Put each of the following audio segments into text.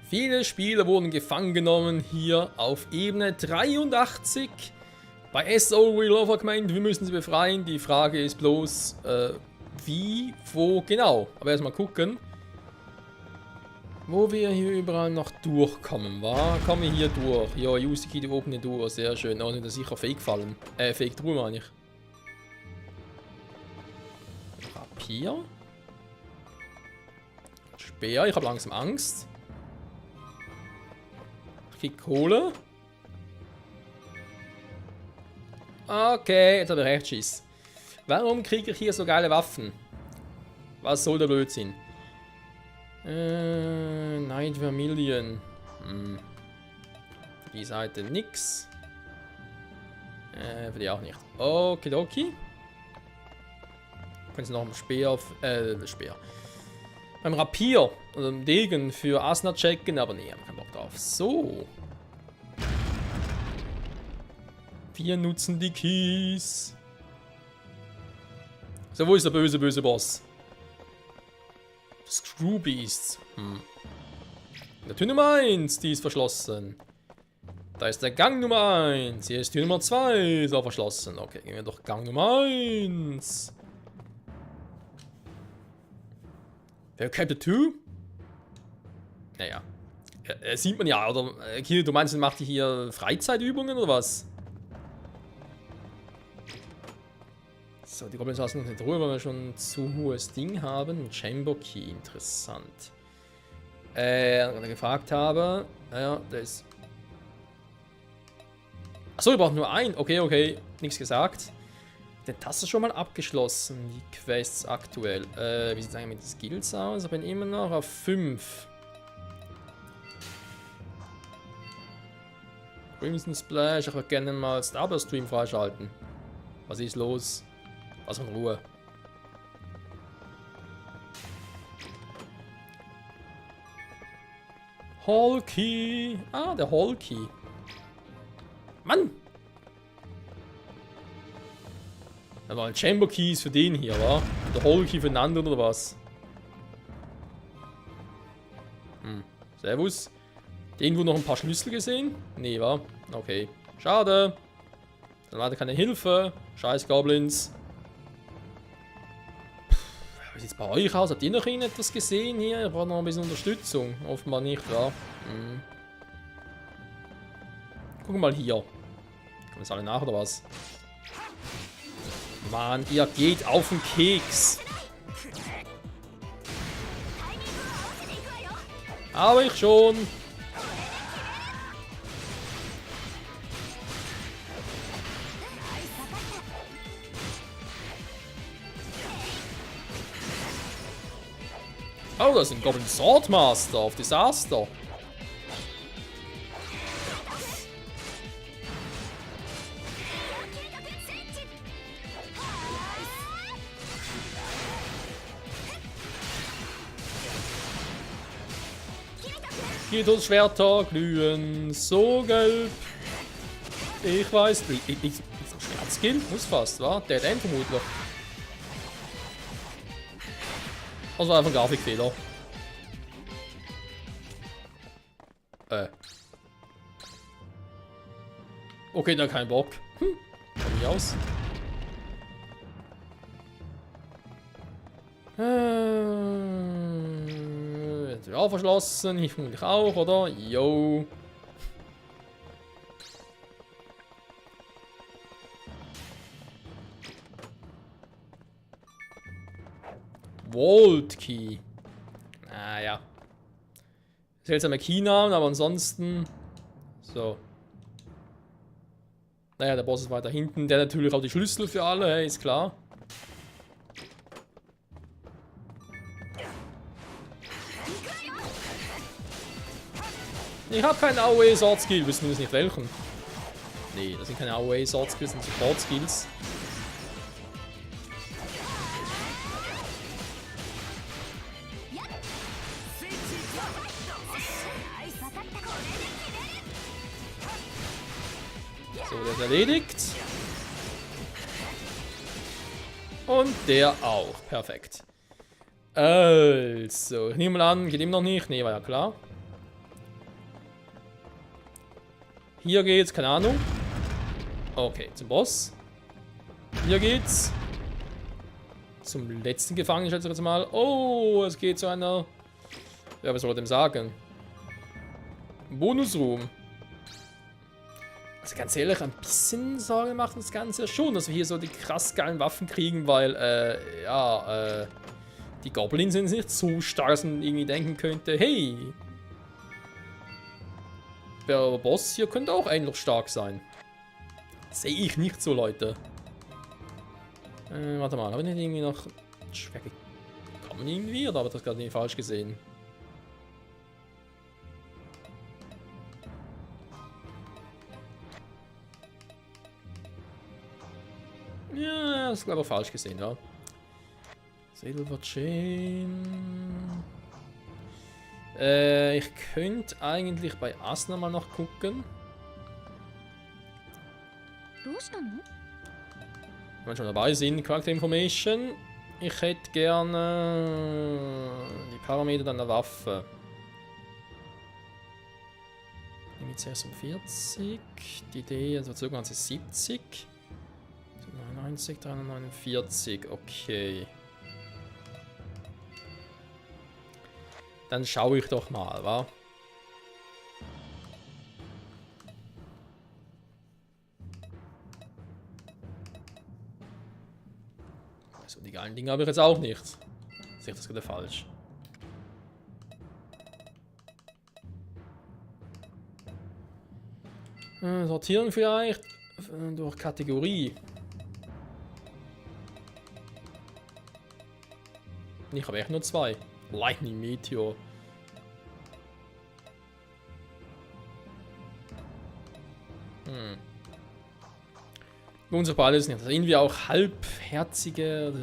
Viele Spieler wurden gefangen genommen hier auf Ebene 83. Bei SO Relover gemeint, wir müssen sie befreien. Die Frage ist bloß, wie, wo genau. Aber erstmal gucken, wo wir hier überall noch durchkommen, wa? Kommen wir hier durch. Ja, Yusuke, die oben durch. Sehr schön. Oh, nicht sicher Fake fallen. Fake Truhe meine ich. Rapier. Speer, ich habe langsam Angst. Ich krieg Kohle. Okay, jetzt habe ich recht Schiss. Warum kriege ich hier so geile Waffen? Was soll der Blödsinn? Night Vermilion. Für die Seite nix. Für die auch nicht. Okidoki. Können Sie noch im Speer, Speer. Beim Rapier oder dem Degen für Asna checken, aber nee, haben keinen Bock drauf. So. Wir nutzen die Keys. So, wo ist der böse, böse Boss? Screw Beasts. Der Tür Nummer 1, die ist verschlossen. Da ist der Gang Nummer 1. Hier ist Tür Nummer 2, ist auch verschlossen. Okay, gehen wir doch Gang Nummer 1. Wer Captain 2? Naja. Sieht man ja, oder? Kiri, du meinst, macht ihr hier Freizeitübungen oder was? So, die Goblins lassen uns nicht Ruhe, weil wir schon ein zu hohes Ding haben. Ein Chamber Key, interessant. Gefragt habe. Ja, der ist. Achso, wir brauchen nur einen. Okay, nichts gesagt. Das ist schon mal abgeschlossen, die Quests aktuell. Wie sieht es eigentlich mit den Skills aus? Ich bin immer noch auf 5. Crimson Splash, ich würde gerne mal Starburst Stream freischalten. Was ist los? Was in Ruhe. Hall Key. Ah, der Hall Key. Mann! Da waren Chamber Keys für den hier, wa? Der Hall Key für den anderen oder was? Servus. Irgendwo noch ein paar Schlüssel gesehen? Nee, wa? Okay. Schade. Dann war da keine Hilfe. Scheiß Goblins. Wie sieht's bei euch aus? Habt ihr noch irgendetwas gesehen hier? Ihr braucht noch ein bisschen Unterstützung. Offenbar nicht, wa? Gucken wir mal hier. Kommen jetzt alle nach oder was? Mann, ihr geht auf den Keks. Aber ich schon. Oh, das ist ein Goblin Swordmaster auf Disaster. Gitos Schwerter glühen so gelb. Ich weiß, Schwertskill muss fast, wa? Dead End vermutlich. Das war einfach ein Grafikfehler. Okay, dann kein Bock. Komm ich aus. Jetzt auch verschlossen. Hier vermutlich auch, oder? Yo. Vault Key. Naja. Seltsame Keynamen, aber ansonsten. So. Naja, der Boss ist weiter hinten. Der hat natürlich auch die Schlüssel für alle, hey, ist klar. Ich habe keinen AOE Sword Skill, wissen wir das nicht welchen? Nee, das sind keine AOE Sword Skills, das sind Support Skills. So, der ist erledigt. Und der auch. Perfekt. Also, ich nehme mal an, geht ihm noch nicht. Nee, war ja klar. Hier geht's, keine Ahnung. Okay, zum Boss. Hier geht's. Zum letzten Gefangenen, schätze ich jetzt mal. Oh, es geht zu einer... Ja, was soll ich dem sagen? Bonusroom. Also ganz ehrlich, ein bisschen Sorge macht das Ganze schon, dass wir hier so die krass geilen Waffen kriegen, weil, die Goblins sind nicht so stark, dass man irgendwie denken könnte, hey, der Boss hier könnte auch ähnlich stark sein. Sehe ich nicht so, Leute. Warte mal, habe ich nicht irgendwie noch schwer gekommen irgendwie, oder habe ich das gerade nicht falsch gesehen? Ja, das ist glaube ich falsch gesehen, ja. Silver Chain. Ich könnte eigentlich bei Asna mal noch gucken. Wenn wir schon dabei sind, Character Information. Ich hätte gerne die Parameter an der Waffe. Limit 46, die Idee, also Zug 70. 99, 349, okay. Dann schaue ich doch mal, wa? Also die geilen Dinge habe ich jetzt auch nicht. Sehe ich das gerade falsch? Sortieren vielleicht durch Kategorie. Ich habe echt nur 2. Lightning Meteor. Uns aber alles nicht. Also irgendwie auch halbherzige,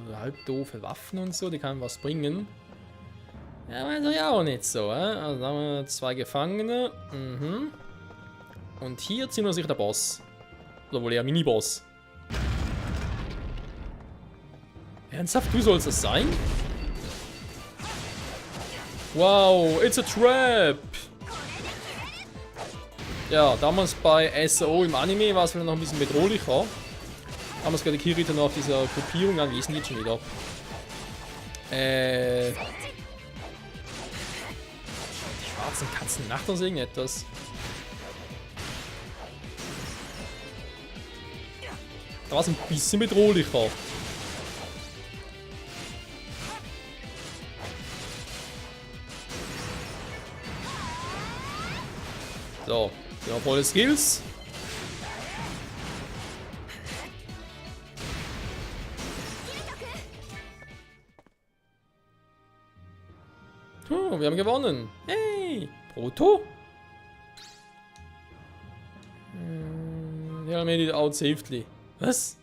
so halbdoofe Waffen und so, die kann was bringen. Ja, weiß ich auch nicht so, Also da haben wir 2 Gefangene. Mhm. Und hier ziehen wir sich der Boss. Oder wohl eher Mini-Boss. Ernsthaft, du sollst es sein? Wow, it's a trap! Ja, damals bei SO im Anime war es vielleicht noch ein bisschen bedrohlicher. Damals gerade Kirito noch dieser Gruppierung an, wie ist denn jetzt schon wieder? Die schwarzen Katzen Nacht oder so irgendetwas. Da war es ein bisschen bedrohlicher. So, ja, volle Skills. Oh, wir haben gewonnen. Hey, Proto. Ja, made it out safely. Was?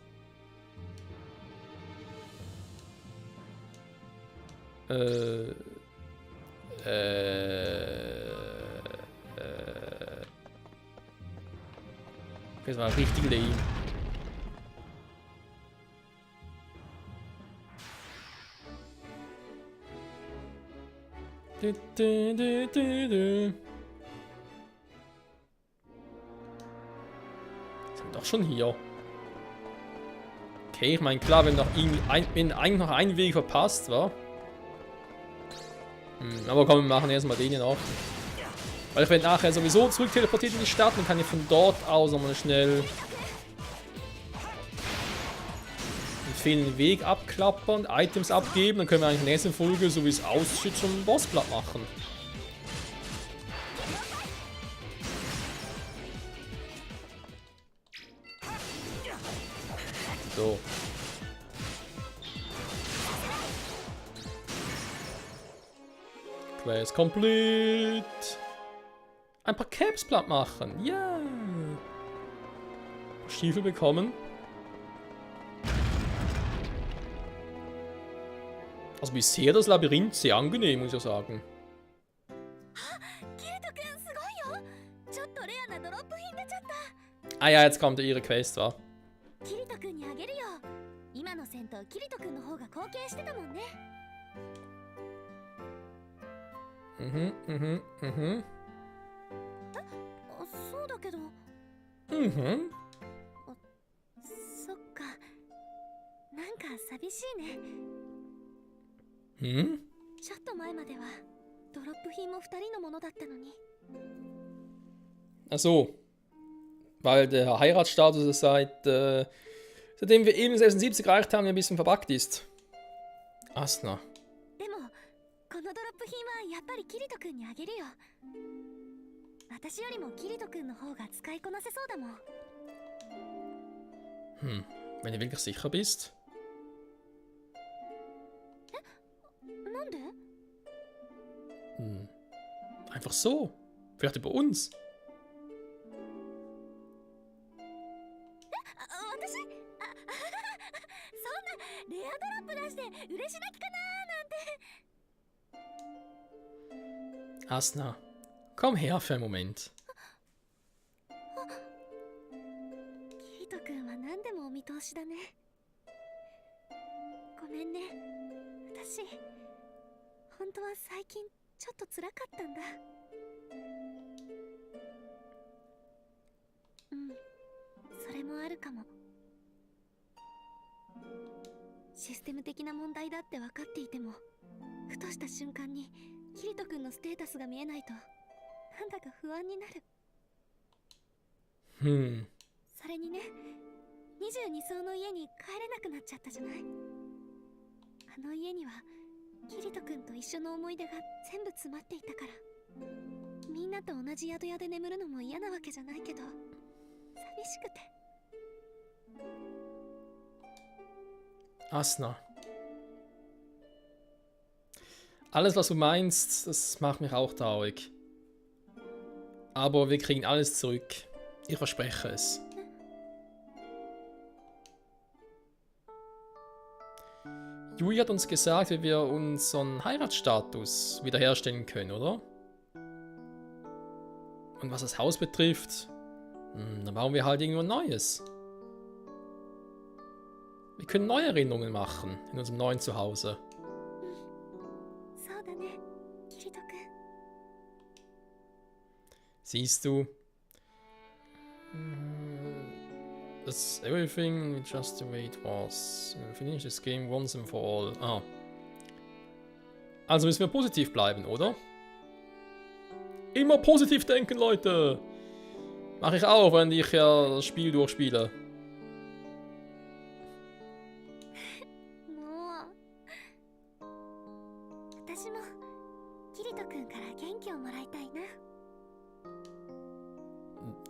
Das war richtig lame. Sind wir doch schon hier. Okay, ich meine, klar, wenn eigentlich noch ein Weg verpasst war. Aber komm, wir machen erstmal den hier noch. Weil ich werde nachher sowieso zurück teleportiert in die Stadt und kann ich von dort aus nochmal schnell den fehlenden Weg abklappern, Items abgeben. Dann können wir eigentlich in der nächsten Folge, so wie es aussieht, zum Bossblatt machen. So. Quest complete. Ein paar Caps platt machen. Ja. Yeah. Stiefel bekommen. Also bisher das Labyrinth sehr angenehm, muss ich sagen. Ah ja, jetzt kommt ihre Quest, wa? Mhm. そっか。なんか寂しいね。Hm? ちょっと前まではドロップ品も2人のものだったのに。 Ach so. Weil der Heiratsstatus seitdem wir eben 76 erreicht haben, ein bisschen verbuggt ist. Asna. でもこのドロップ品はやっぱりキリト君にあげるよ。私よりもキリト君の方が使いこなせそうだもん。 Hm. Wenn du wirklich sicher bist. なんで？ Hm. Einfach so. Vielleicht über uns. 私？そんなレアドロップ出して嬉し泣きかなーなんて。 Asna. Komm her für einen Moment. キリト君は何でもお見通しだね。ごめんね。私本当は最近ちょっと辛かったんだ。うん、それもあるかも。システム的な問題だって分かっていても、ふとした瞬間にキリト君のステータスが見えないとなんだか不安になる。 Hm. それにね、22層の家に帰れなくなっちゃったじゃない。あの家にはキリト君と一緒の思い出が全部詰まっていたから、みんなと同じ宿屋で眠るのも嫌なわけじゃないけど、寂しくて。 Asna. Alles, was du meinst, das macht mich auch traurig. Aber wir kriegen alles zurück. Ich verspreche es. Jui hat uns gesagt, wie wir unseren Heiratsstatus wiederherstellen können, oder? Und was das Haus betrifft, dann bauen wir halt irgendwo Neues. Wir können neue Erinnerungen machen in unserem neuen Zuhause. そうだね、キリト君。 Siehst du? That's everything just the way it was. We'll finish this game once and for all. Ah. Also müssen wir positiv bleiben, oder? Immer positiv denken, Leute! Mache ich auch, wenn ich ja das Spiel durchspiele. もう私もキリト君から元気をもらいたいな。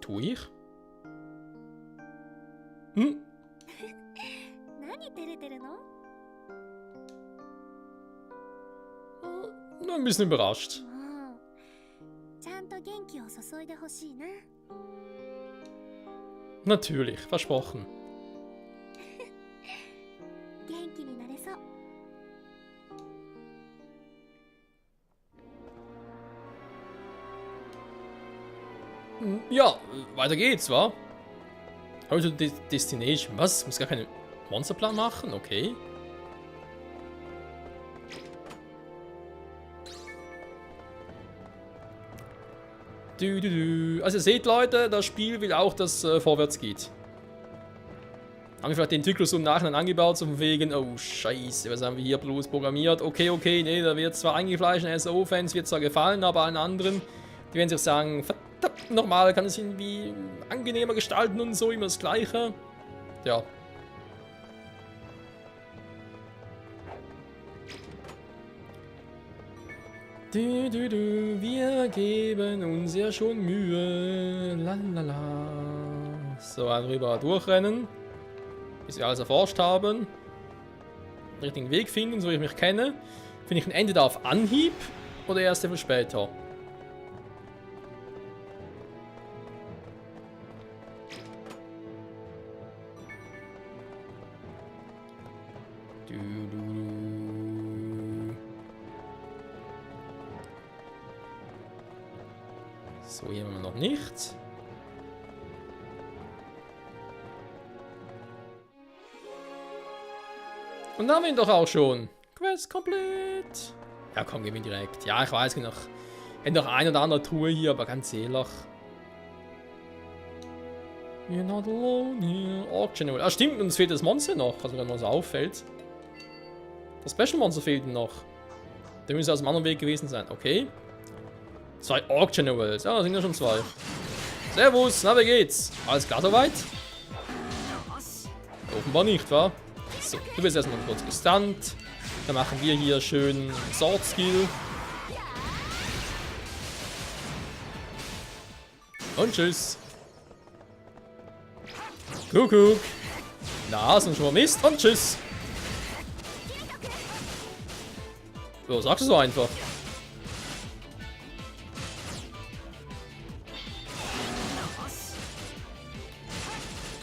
Tu ich? Hm? 何照れてるの？ Ein bisschen überrascht. もうちゃんと元気を注いでほしいな。 Natürlich, versprochen. 元気になれそう。 Ja, weiter geht's, wa? Also Destination. Was? Ich muss gar keinen Monsterplan machen? Okay. Also ihr seht, Leute, das Spiel will auch, dass vorwärts geht. Haben wir vielleicht den Entwickler so im Nachhinein angebaut, so von wegen, oh scheiße, was haben wir hier bloß programmiert? Okay, nee, da wird zwar eingefleischten SO-Fans wird zwar gefallen, aber allen anderen, die werden sich sagen, verdammt nochmal, kann es irgendwie angenehmer gestalten und so, immer das Gleiche. Ja. Wir geben uns ja schon Mühe. Lalala. So, drüber durchrennen. Bis wir alles erforscht haben. Den richtigen Weg finden, so wie ich mich kenne. Finde ich ein Ende da auf Anhieb oder erst etwas später? So, hier haben wir noch nicht. Und da haben wir ihn doch auch schon. Quest komplett. Ja, komm, gehen wir direkt. Ja, ich weiß noch. Hätte noch ein oder andere Truhe hier, aber ganz ehrlich. You're not alone here. Auction. Ah, stimmt, uns fehlt das Monster noch, was mir gerade mal so auffällt. Das Special Monster fehlt noch. Der müsste aus dem anderen Weg gewesen sein. Okay. 2 Orc Generals. Ja, da sind ja schon 2. Servus, na, wie geht's? Alles klar soweit? Offenbar nicht, wa? So, du bist erstmal kurz gestunt. Dann machen wir hier schön Sword Skill. Und tschüss. Kuckuck. Na, hast du schon mal Mist? Und tschüss. So, sagst du so einfach.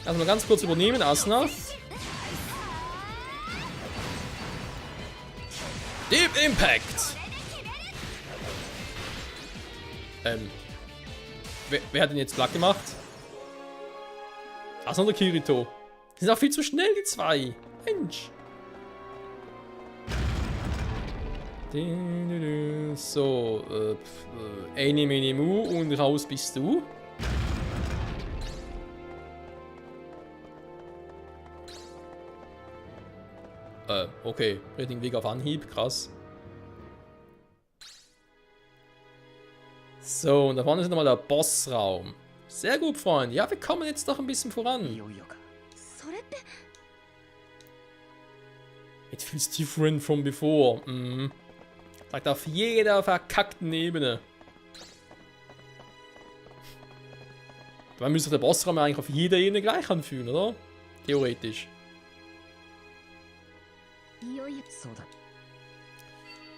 Also mal ganz kurz übernehmen, Asuna. Deep Impact. Wer hat denn jetzt platt gemacht? Asuna oder Kirito? Die sind auch viel zu schnell, die 2. Mensch. So, Eini, Meni, Mu und raus bist du. Okay. Richtigen Weg auf Anhieb. Krass. So, und da vorne ist nochmal der Bossraum. Sehr gut, Freunde. Ja, wir kommen jetzt doch ein bisschen voran. It feels different from before. Sagt auf jeder verkackten Ebene. Dabei müsste der Bossraum eigentlich auf jeder Ebene gleich anfühlen, oder? Theoretisch.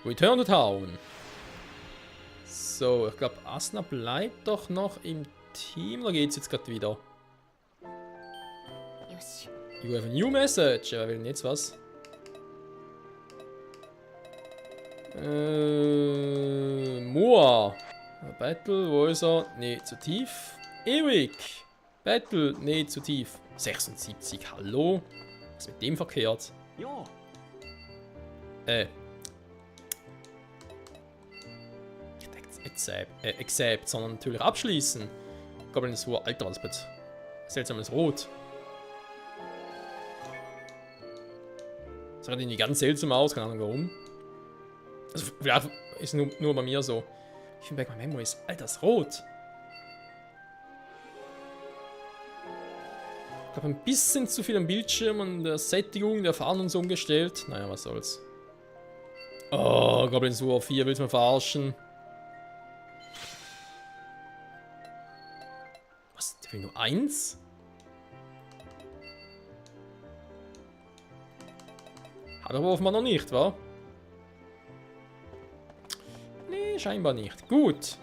Return to Town. So, ich glaube, Asuna bleibt doch noch im Team. Oder geht's jetzt gerade wieder? You have a new message. Wer will denn jetzt was? Moa. Battle, wo ist er? Nee, zu tief. Ewig. Battle, nee, zu tief. 76, hallo? Was ist mit dem verkehrt? Accept, sondern natürlich abschließen. Goblin ist Alter, das wird seltsames Rot. Das sieht irgendwie ganz seltsam aus, keine Ahnung warum. Also, vielleicht ist nur bei mir so. Ich finde, bei Memo ist das Rot. Ich habe ein bisschen zu viel am Bildschirm und der Sättigung, der Farben und so umgestellt. Naja, was soll's. Oh, Goblin War 4, willst du mal verarschen? Was? Der will nur 1? Hat er aber offenbar noch nicht, wa? Nee, scheinbar nicht. Gut.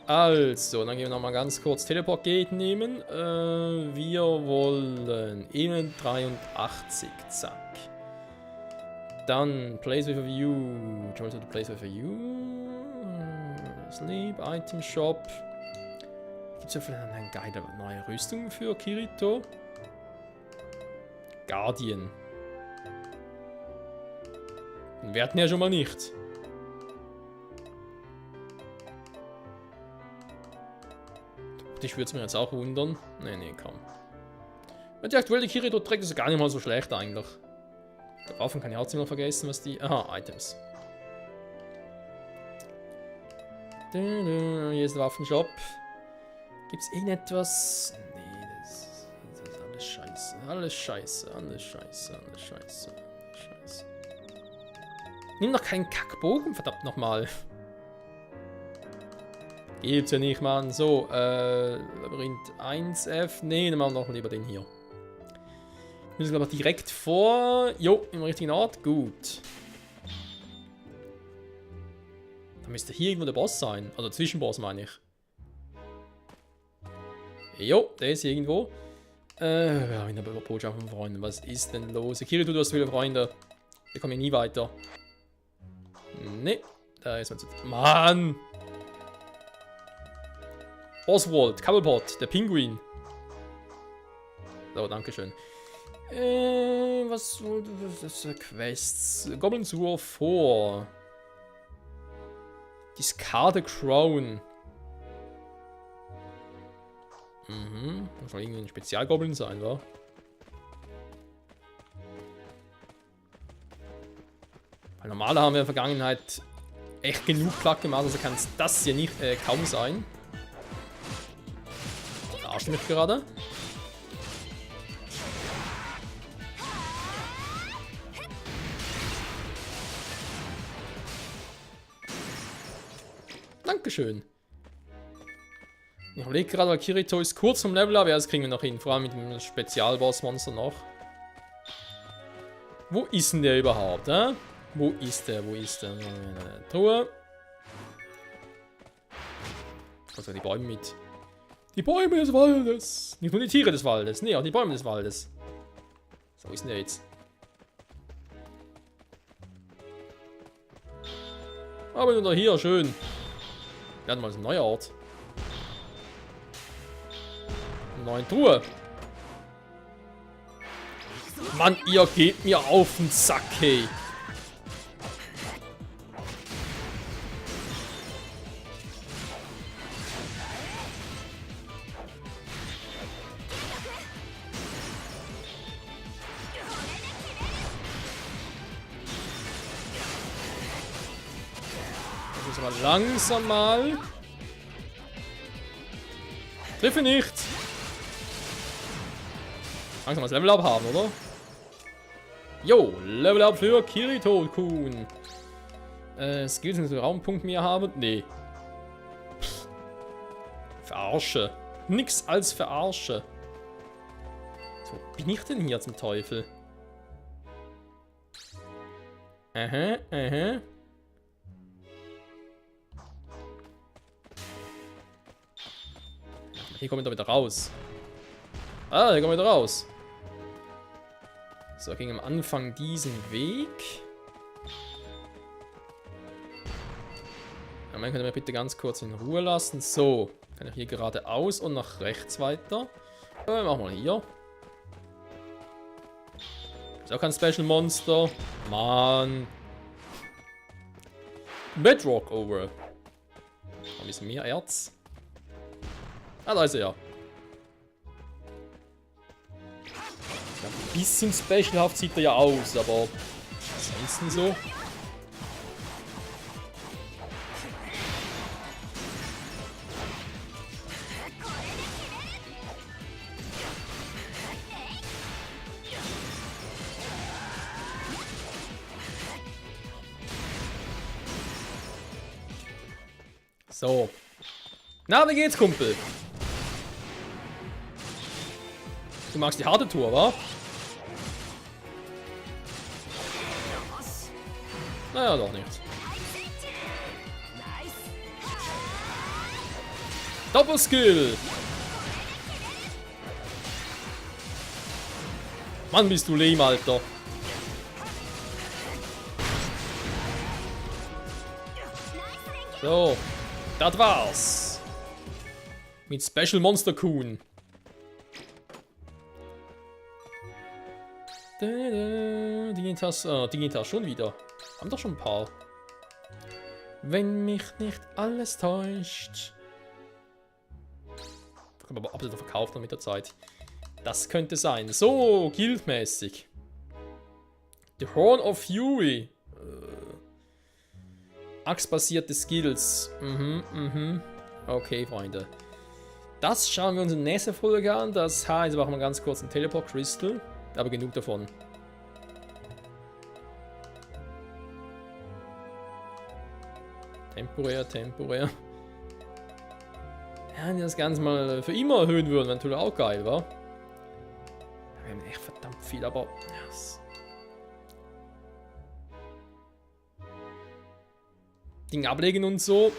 Also, dann gehen wir nochmal ganz kurz Teleport-Gate nehmen. Wir wollen Ebene 83, zack. Dann Place with a View. Travel to the Place with a View. Sleep, Item Shop. Gibt es ja vielleicht eine geile neue Rüstung für Kirito? Guardian. Wir hatten ja schon mal nicht. Ich würde es mir jetzt auch wundern. Nee, komm. Wenn die aktuelle Kirito trägt, ist es gar nicht mal so schlecht eigentlich. Waffen kann ich auch ziemlich vergessen, was die... Aha, Items. Hier ist der Waffenshop. Gibt's irgendetwas? Nee, das ist alles scheiße. Alles scheiße, alles scheiße, alles scheiße, alles scheiße. Nimm noch keinen Kackbogen, verdammt nochmal. Gibt's ja nicht, Mann. So, Labyrinth 1F. Nee, dann machen wir noch lieber den hier. Wir müssen aber direkt vor. Jo, im richtigen Ort. Gut. Da müsste hier irgendwo der Boss sein. Also Zwischenboss, meine ich. Jo, der ist hier irgendwo. Wir haben aber Botschaften von Freunden. Was ist denn los? Kirito, du hast viele Freunde. Wir kommen hier nie weiter. Nee, da ist man zu. Mann! Oswald, Cobblepot, der Pinguin. So, dankeschön. Was ist das? Quests. Goblin War 4. Discard a Crown. Mhm. Muss mal irgendwie ein Spezialgoblin sein, wa? Weil normale haben wir in der Vergangenheit echt genug Plack gemacht, also kann es das hier nicht kaum sein. Verarscht mich gerade. Dankeschön. Ich überlege gerade, weil Kirito ist kurz vom Level, aber ja, das kriegen wir noch hin. Vor allem mit dem Spezialbossmonster noch. Wo ist denn der überhaupt, hä? Wo ist der? Wo ist der? Truhe. Also die Bäume mit. Die Bäume des Waldes. Nicht nur die Tiere des Waldes. Nee, auch die Bäume des Waldes. So, wo ist denn der jetzt? Aber nur hier, schön. Wir hatten mal so ein neuer Ort. Eine neue Truhe. Mann, ihr geht mir auf den Sack, hey. Das ist aber langsam mal. Treffe nicht. Langsam das Level Up haben, oder? Jo, Level Up für Kirito-kun. Skills und Raumpunkt mehr haben? Nee. Pff. Verarsche. Nix als Verarsche. So, bin ich denn hier zum Teufel? Aha, aha. Hier kommen wir doch wieder raus. Ah, hier kommen wir wieder raus. So, ging am Anfang diesen Weg. Ja, man könnte mir bitte ganz kurz in Ruhe lassen. So, kann ich hier geradeaus und nach rechts weiter. Machen wir hier. Ist auch kein Special Monster. Mann. Bedrock over. Ein bisschen mehr Erz. Ah, da ist er ja. Ein bisschen specialhaft sieht er ja aus, aber ansonsten so. So. Na, wie geht's, Kumpel? Du magst die harte Tour, wa? Naja, doch nicht. Doppelskill! Mann, bist du lame, Alter. So, das war's. Mit Special Monster Kun. Dignitas schon wieder. Haben doch schon ein paar. Wenn mich nicht alles täuscht. Aber absolut verkauft noch mit der Zeit. Das könnte sein. So, guildmäßig. The Horn of Fury. Axe-basierte Skills. Okay, Freunde. Das schauen wir uns in der nächsten Folge an. Das heißt, wir machen mal ganz kurz einen Teleport Crystal. Aber genug davon. Temporär, temporär. Ja, wenn die das Ganze mal für immer erhöhen würden, wäre natürlich auch geil, wa? Wir haben echt verdammt viel, aber... Yes. Ding ablegen und so.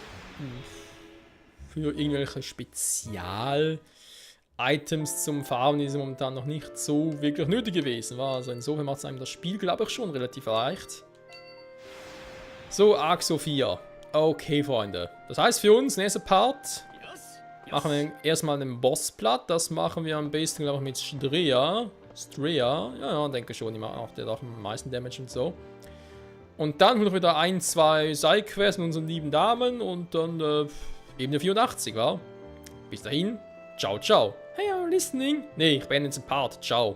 Für irgendwelche Spezial-Items zum Farben ist momentan noch nicht so wirklich nötig gewesen, wa? Also insofern macht es einem das Spiel, glaube ich, schon relativ leicht. So, Arc Sophia. Okay, Freunde. Das heißt für uns, nächster Part, machen wir erstmal einen Boss platt. Das machen wir am besten, glaube ich, mit Strea. Ja, denke schon. Die macht ja auch am meisten Damage und so. Und dann noch wieder ein, zwei Sidequests mit unseren lieben Damen und dann Ebene 84, wa? Bis dahin, Ciao, ciao. Hey, I'm listening. Nee, ich beende jetzt den Part. Ciao.